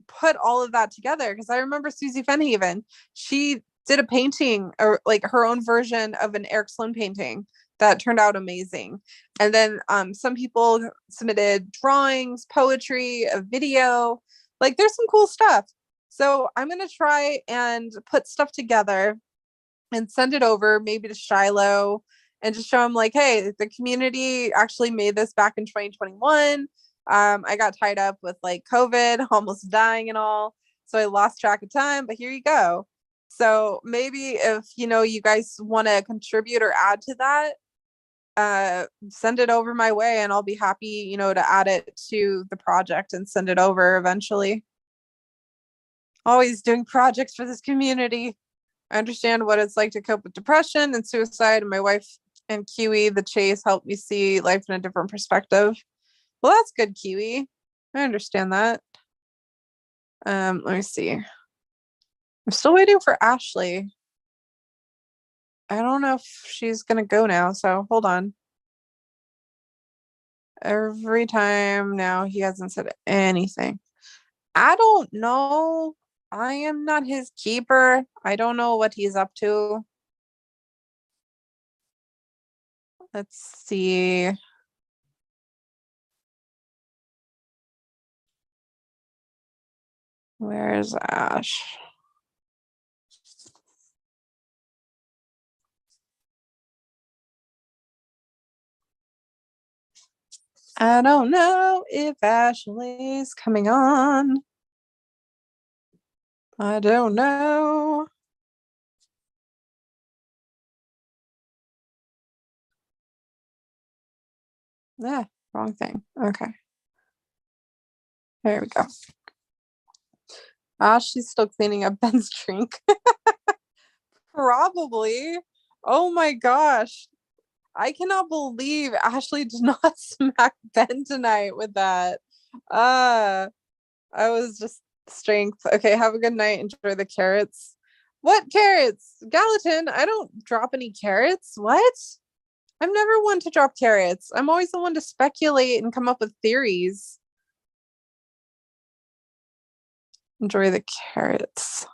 put all of that together because I remember Susie Fenhaven. She did a painting or like her own version of an Eric Sloan painting that turned out amazing. And then some people submitted drawings, poetry, a video. Like there's some cool stuff. So I'm going to try and put stuff together and send it over maybe to Shiloh and just show him like, hey, the community actually made this back in 2021. I got tied up with like COVID, almost dying and all. So I lost track of time, but here you go. So maybe if, you guys want to contribute or add to that, send it over my way and I'll be happy, to add it to the project and send it over eventually. Always doing projects for this community. I understand what it's like to cope with depression and suicide, and my wife and Kiwi, the Chase, helped me see life in a different perspective. Well, that's good, Kiwi. I understand that. Let me see. I'm still waiting for Ashley. I don't know if she's gonna go now, so hold on. Every time now he hasn't said anything. I don't know. I am not his keeper. I don't know what he's up to. Let's see. Where's Ash? I don't know if Ashley's coming on. I don't know. Yeah, wrong thing. Okay. There we go. She's still cleaning up Ben's drink. Probably. Oh my gosh. I cannot believe Ashley did not smack Ben tonight with that. I was just strength. Okay, have a good night. Enjoy the carrots. What carrots? Gallatin, I don't drop any carrots. What? I'm never one to drop carrots. I'm always the one to speculate and come up with theories. Enjoy the carrots.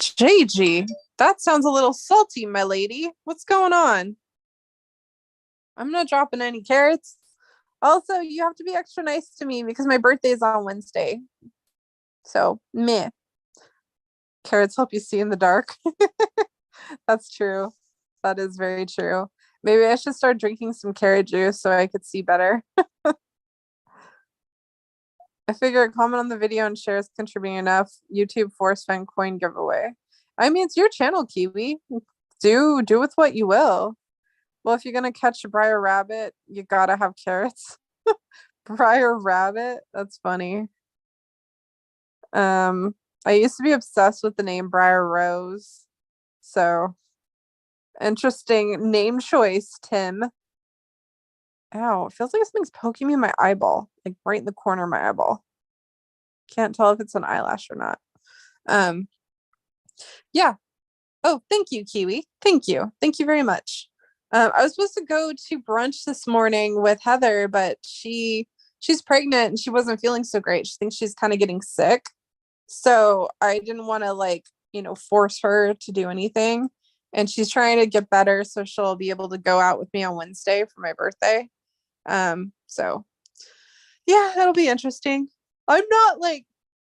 JG, that sounds a little salty, my lady. What's going on? I'm not dropping any carrots. Also, you have to be extra nice to me because my birthday is on Wednesday. So, meh. Carrots help you see in the dark. That's true. That is very true. Maybe I should start drinking some carrot juice so I could see better. I figure a comment on the video and share is contributing enough. YouTube Force Fan coin giveaway. I mean, it's your channel, Kiwi. Do with what you will. Well, if you're gonna catch a Briar Rabbit, you gotta have carrots. Briar Rabbit? That's funny. I used to be obsessed with the name Briar Rose. So interesting name choice, Tim. Ow, it feels like something's poking me in my eyeball, like right in the corner of my eyeball. Can't tell if it's an eyelash or not. Um, yeah. Oh, thank you, Kiwi. Thank you. Thank you very much. I was supposed to go to brunch this morning with Heather, but she's pregnant and she wasn't feeling so great. She thinks she's kind of getting sick. So I didn't want to force her to do anything. And she's trying to get better so she'll be able to go out with me on Wednesday for my birthday. So yeah, that'll be interesting. I'm not like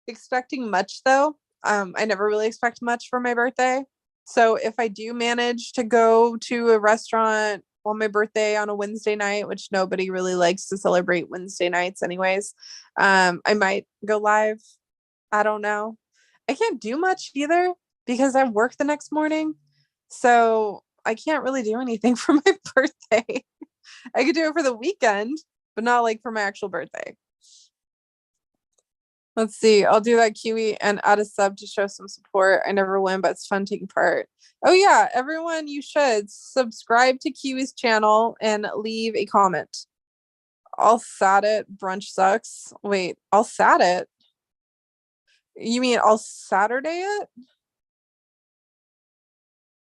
expecting much though. I never really expect much for my birthday. So if I do manage to go to a restaurant on my birthday on a Wednesday night, which nobody really likes to celebrate Wednesday nights anyways, I might go live. I don't know. I can't do much either because I work the next morning. So I can't really do anything for my birthday. I could do it for the weekend, but not like for my actual birthday. Let's see. I'll do that, Kiwi, and add a sub to show some support. I never win, but it's fun taking part. Oh yeah, everyone, you should subscribe to Kiwi's channel and leave a comment. I'll sat it. Brunch sucks. Wait, I'll sat it. You mean I'll Saturday it?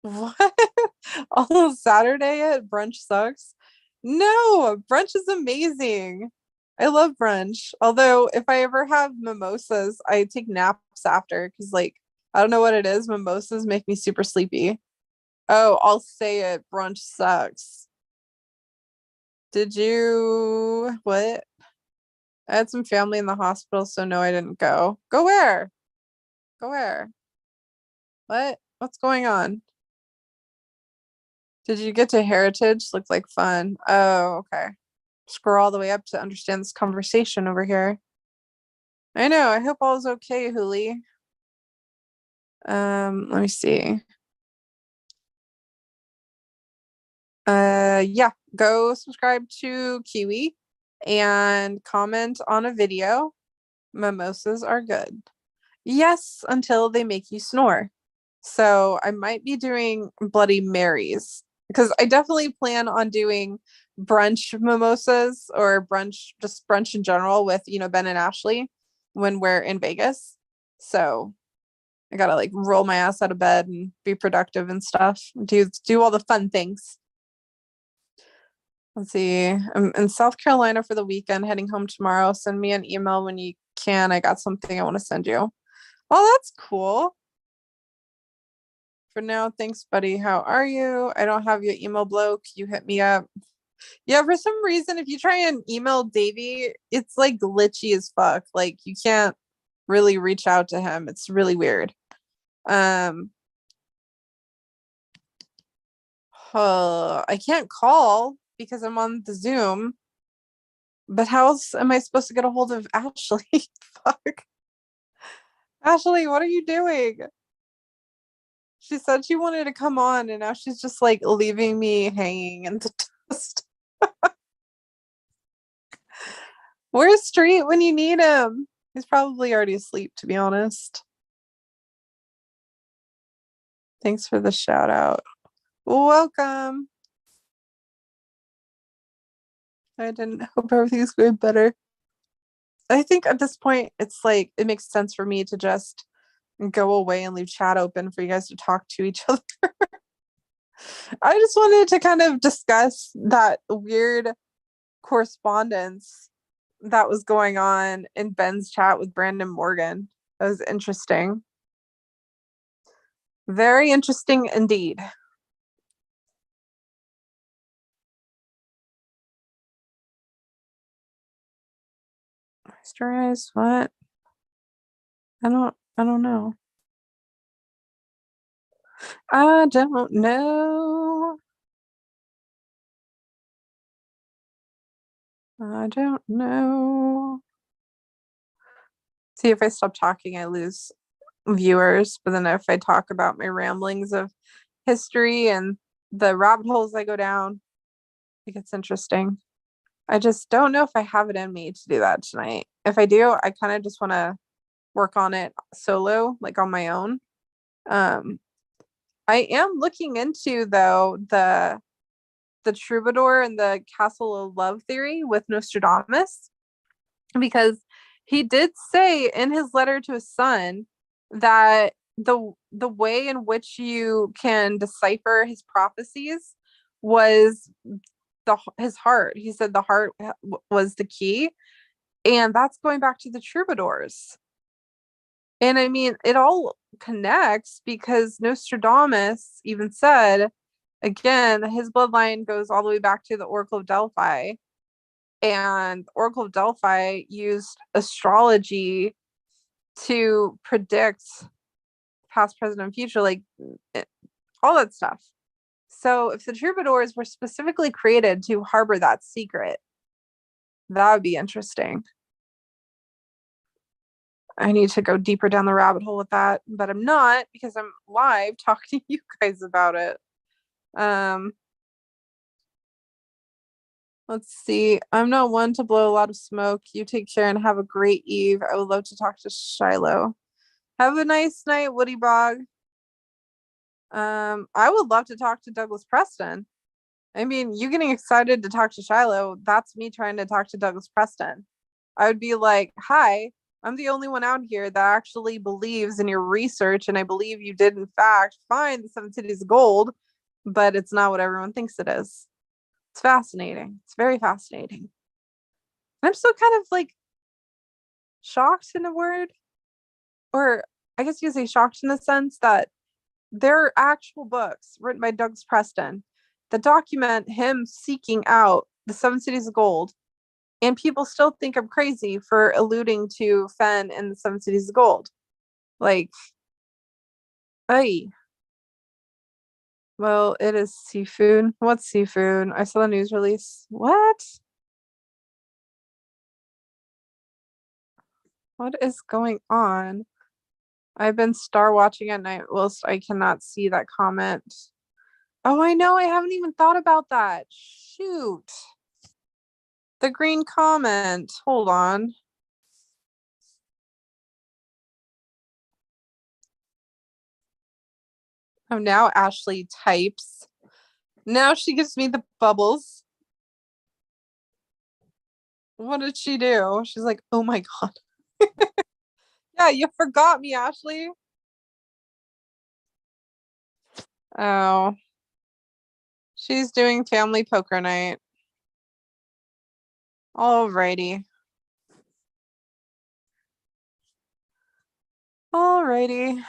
What? I'll Saturday it? Brunch sucks. No, brunch is amazing. I love brunch. Although if I ever have mimosas, I take naps after because I don't know what it is. Mimosas make me super sleepy. Oh, I'll say it. Brunch sucks. Did you what? I had some family in the hospital, so no, I didn't go. Go where? Go where? What? What's going on? Did you get to Heritage? Looked like fun. Oh, okay. Scroll all the way up to understand this conversation over here. I know. I hope all is okay, Huli. Let me see. Yeah, go subscribe to Kiwi and comment on a video. Mimosas are good. Yes, until they make you snore. So I might be doing Bloody Marys because I definitely plan on doing brunch mimosas or just brunch in general with, Ben and Ashley when we're in Vegas. So I gotta roll my ass out of bed and be productive and stuff. Do all the fun things. Let's see. I'm in South Carolina for the weekend, heading home tomorrow. Send me an email when you can. I got something I want to send you. Oh, that's cool. For now, thanks, buddy. How are you? I don't have your email bloke. You hit me up. Yeah, for some reason, if you try and email Davey, it's glitchy as fuck. You can't really reach out to him. It's really weird. I can't call because I'm on the Zoom. But how else am I supposed to get a hold of Ashley? Fuck. Ashley, what are you doing? She said she wanted to come on and now she's just leaving me hanging in the dust. Where's Street when you need him? He's probably already asleep, to be honest. Thanks for the shout out. Welcome. I didn't hope everything's going better. I think at this point, it's it makes sense for me to just go away and leave chat open for you guys to talk to each other. I just wanted to kind of discuss that weird correspondence that was going on in Ben's chat with Brandon Morgan. That was interesting. Very interesting indeed. Moisturize what? I don't know. I don't know. I don't know. See, if I stop talking, I lose viewers. But then if I talk about my ramblings of history and the rabbit holes I go down, it gets interesting. I just don't know if I have it in me to do that tonight. If I do, I kind of just want to work on it solo, like on my own. Um, I am looking into though the troubadour and the castle of love theory with Nostradamus, because he did say in his letter to his son that the way in which you can decipher his prophecies was his heart. He said the heart was the key, and that's going back to the troubadours. And I mean, it all connects because Nostradamus even said, again, his bloodline goes all the way back to the Oracle of Delphi. And Oracle of Delphi used astrology to predict past, present, and future, like all that stuff. So if the troubadours were specifically created to harbor that secret, that would be interesting. I need to go deeper down the rabbit hole with that, but I'm not, because I'm live talking to you guys about it. Let's see. I'm not one to blow a lot of smoke. You take care and have a great eve. I would love to talk to Shiloh. Have a nice night, Woody Bog. I would love to talk to Douglas Preston. I mean, you getting excited to talk to Shiloh, that's me trying to talk to Douglas Preston. I would be like, hi, I'm the only one out here that actually believes in your research, and I believe you did in fact find the seven cities of gold, but it's not what everyone thinks it is. It's fascinating. It's very fascinating. I'm still kind of like shocked in a word, or I guess you could say shocked in the sense that there are actual books written by Douglas Preston that document him seeking out the seven cities of gold, and people still think I'm crazy for alluding to Fen and the seven cities of gold. Like, hey, well, it is seafood. What's seafood? I saw the news release. What? What is going on? I've been star watching at night whilst I cannot see that comment. Oh, I know. I haven't even thought about that. Shoot. The green comment. Hold on. Oh, now Ashley types. Now she gives me the bubbles. What did she do? She's like, oh my God. Yeah, you forgot me, Ashley. Oh. She's doing family poker night. Alrighty. Alrighty.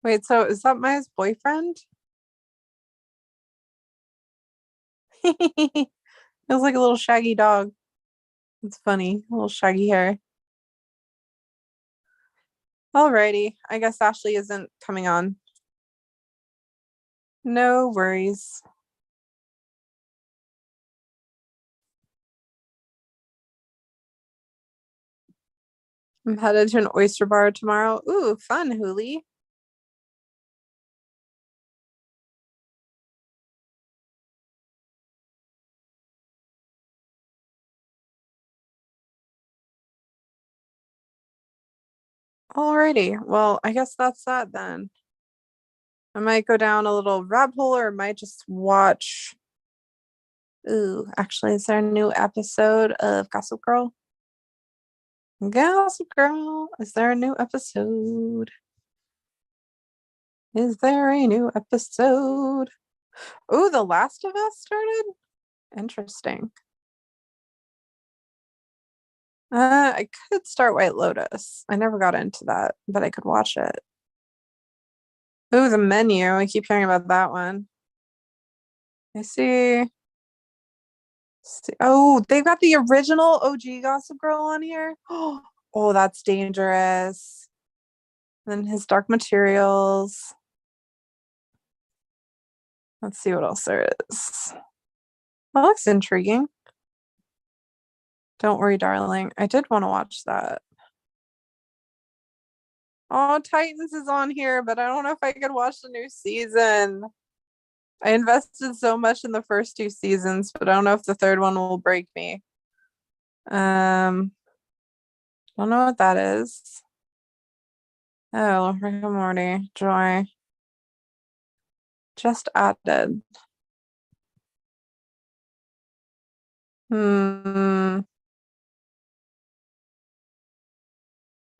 Wait, so is that Maya's boyfriend? It was like a little shaggy dog. It's funny. A little shaggy hair. Alrighty. I guess Ashley isn't coming on. No worries. I'm headed to an oyster bar tomorrow. Ooh, fun, Hooli. Alrighty. Well, I guess that's that then. I might go down a little rabbit hole, or I might just watch. Ooh, actually, is there a new episode of Gossip Girl? Gossip Girl, is there a new episode? Is there a new episode? Oh, The Last of Us started? Interesting. I could start White Lotus. I never got into that, but I could watch it. Oh, The Menu. I keep hearing about that one. I see. Oh, they've got the original OG Gossip Girl on here. Oh, that's dangerous. And then his Dark Materials. Let's see what else there is. That looks intriguing. Don't worry, darling. I did want to watch that. Oh, Titans is on here, but I don't know if I could watch the new season. I invested so much in the first two seasons, but I don't know if the third one will break me. Don't know what that is. Oh, Rick and Morty, Joy. Just added. Hmm.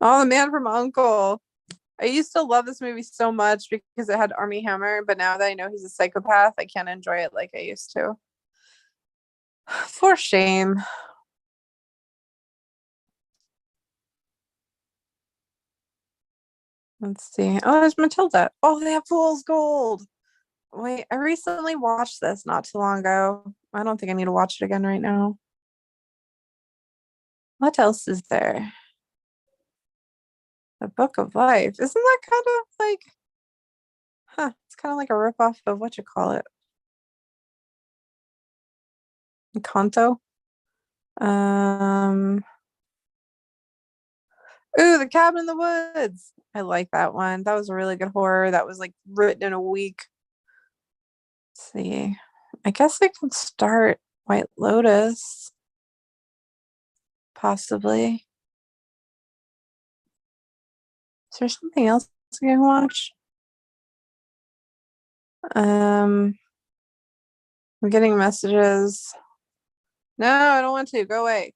Oh, The Man from Uncle. I used to love this movie so much because it had Armie Hammer, but now that I know he's a psychopath, I can't enjoy it like I used to. For shame. Let's see. Oh, there's Matilda. Oh, they have Fool's Gold. Wait, I recently watched this not too long ago. I don't think I need to watch it again right now. What else is there? The Book of Life. Isn't that kind of like, it's kind of like a ripoff of what you call it? Encanto? Um, Ooh, The Cabin in the Woods. I like that one. That was a really good horror. That was like written in a week. Let's see. I guess I can start White Lotus. Possibly. Is there something else I can watch? I'm getting messages. No, I don't want to. Go away.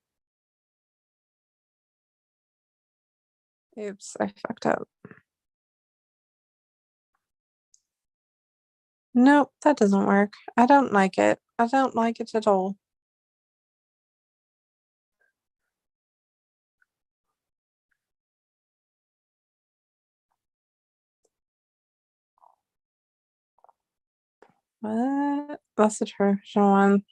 Oops, I fucked up. Nope, that doesn't work. I don't like it. I don't like it at all. What? That's the traditional one.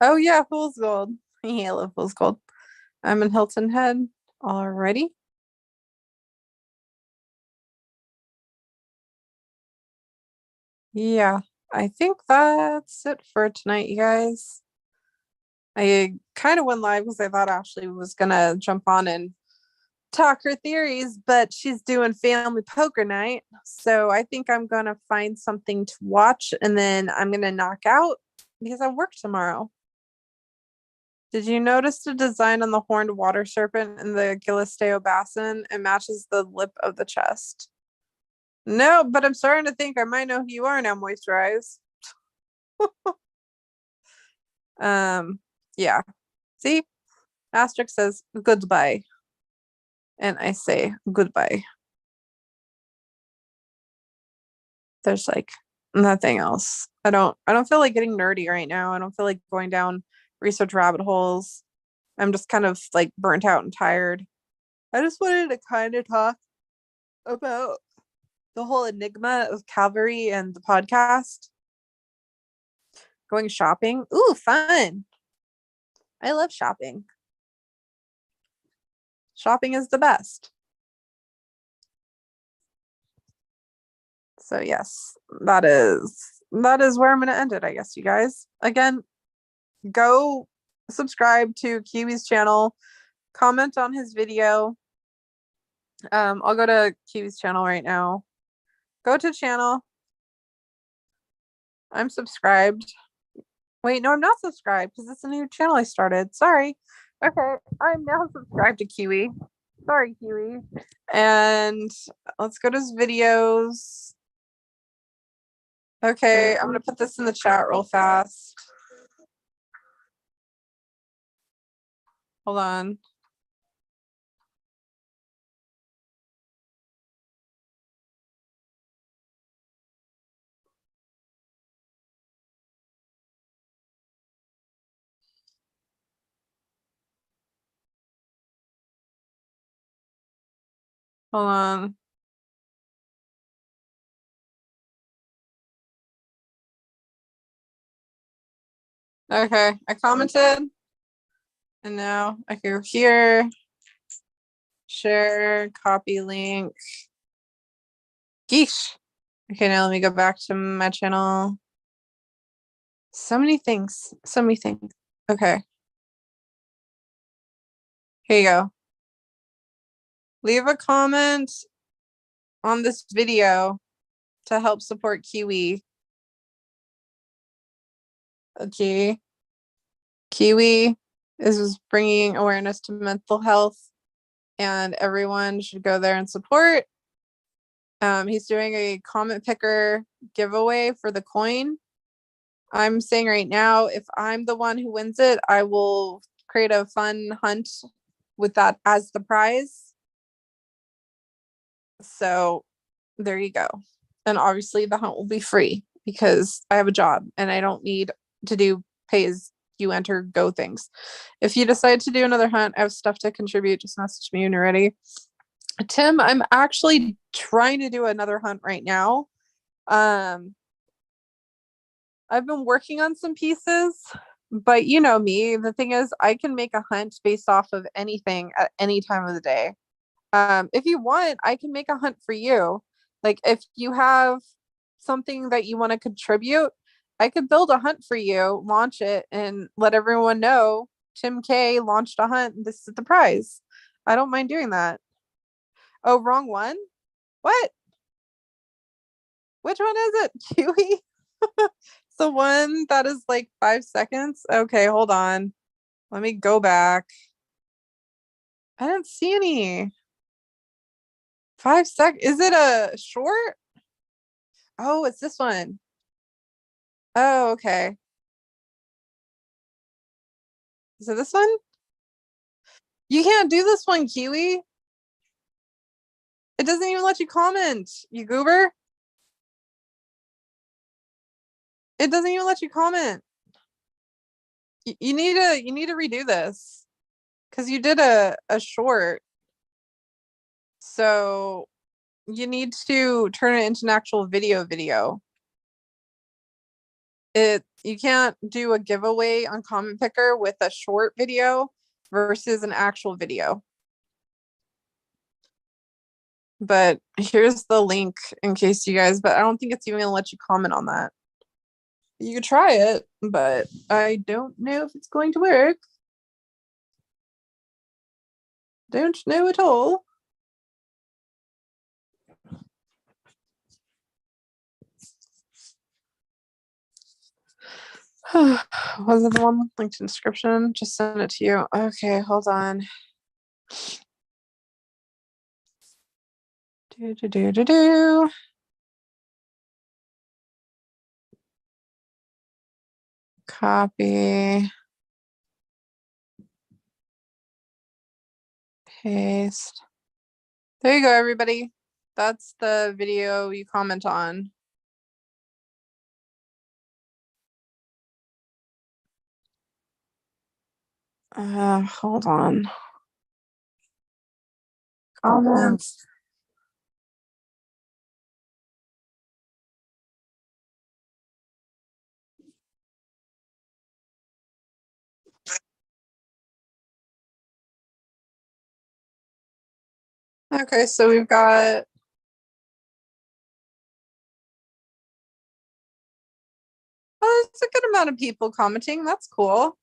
Oh yeah, Fool's Gold. Yeah, I love Fool's Gold. I'm in Hilton Head. Alrighty. Yeah, I think that's it for tonight, you guys. I kind of went live because I thought Ashley was gonna jump on and talk her theories, but she's doing family poker night. So I think I'm gonna find something to watch and then I'm gonna knock out because I work tomorrow. Did you notice the design on the horned water serpent in the Galisteo basin? It matches the lip of the chest. No, but I'm starting to think I might know who you are now, Moisturize. Yeah. See? Asterisk says goodbye. And I say goodbye. There's like nothing else. I don't feel like getting nerdy right now. I don't feel like going down research rabbit holes. I'm just kind of like burnt out and tired. I just wanted to kind of talk about the whole enigma of Calvary and the podcast. Going shopping. Ooh, fun. I love shopping. Shopping is the best. So yes, that is where I'm gonna end it, I guess, you guys. Again, go subscribe to Kiwi's channel, comment on his video. I'll go to Kiwi's channel right now. Go to channel. I'm subscribed. Wait, no, I'm not subscribed because it's a new channel I started. Sorry. Okay, I'm now subscribed to Kiwi. Sorry, Kiwi. And let's go to his videos. Okay, I'm gonna put this in the chat real fast. Hold on. Hold on. Okay, I commented. And now I go here, share, copy link. Geesh. Okay, now let me go back to my channel. So many things. So many things. Okay. Here you go. Leave a comment on this video to help support Kiwi Okay. Kiwi is bringing awareness to mental health, and everyone should go there and support. He's doing a comment picker giveaway for the coin. I'm saying right now, if I'm the one who wins it, I will create a fun hunt with that as the prize. So there you go. And obviously the hunt will be free because I have a job and I don't need to do pay as you enter go things. If you decide to do another hunt, I have stuff to contribute. Just message me when you're ready. Tim, I'm actually trying to do another hunt right now. I've been working on some pieces, but you know me, the thing is I can make a hunt based off of anything at any time of the day. If you want, I can make a hunt for you. Like if you have something that you want to contribute, I could build a hunt for you, launch it, and let everyone know Tim K launched a hunt. This is the prize. I don't mind doing that. Oh, wrong one? What? Which one is it? Chewy? It's the one that is like 5 seconds. Okay, hold on. Let me go back. I didn't see any. 5 sec. Is it a short? Oh, it's this one. Oh, okay. Is it this one? You can't do this one, Kiwi. It doesn't even let you comment, you goober. It doesn't even let you comment. You need to redo this because you did a short. So you need to turn it into an actual video. You can't do a giveaway on comment picker with a short video versus an actual video. But here's the link in case you guys, but I don't think it's even gonna let you comment on that. You could try it, but I don't know if it's going to work. Don't know at all. Was it the one linked in description? Just send it to you. Okay, hold on. Do. Copy. Paste. There you go, everybody. That's the video you comment on. Hold on. Comments. Okay, so we've got it's a good amount of people commenting. That's cool.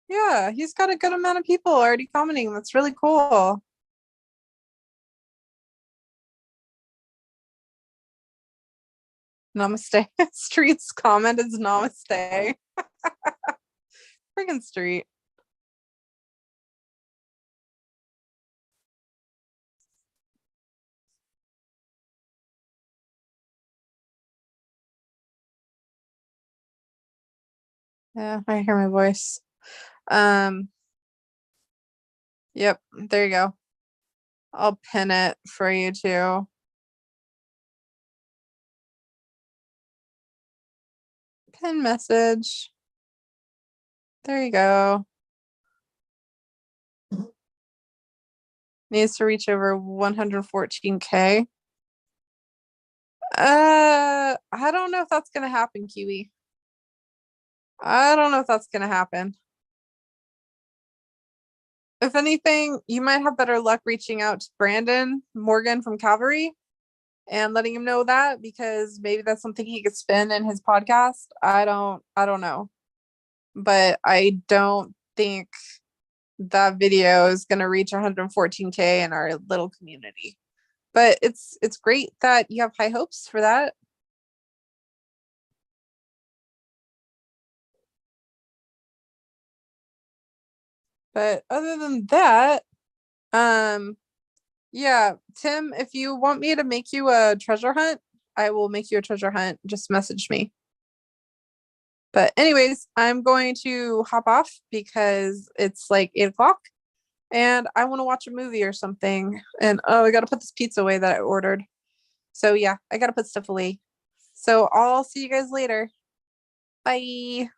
Yeah, he's got a good amount of people already commenting. That's really cool. Namaste. Street's comment is namaste. Friggin' Street. Yeah, I hear my voice. Yep, there you go. I'll pin it for you too. Pin message. There you go. Needs to reach over 114K. I don't know if that's gonna happen, Kiwi. I don't know if that's gonna happen. If anything, you might have better luck reaching out to Brandon Morgan from Calvary and letting him know that because maybe that's something he could spin in his podcast. I don't know. But I don't think that video is going to reach 114K in our little community. But it's great that you have high hopes for that. But other than that, yeah, Tim, if you want me to make you a treasure hunt, I will make you a treasure hunt. Just message me. But anyways, I'm going to hop off because it's like 8 o'clock and I want to watch a movie or something. And oh, I got to put this pizza away that I ordered. So yeah, I got to put stuff away. So I'll see you guys later. Bye.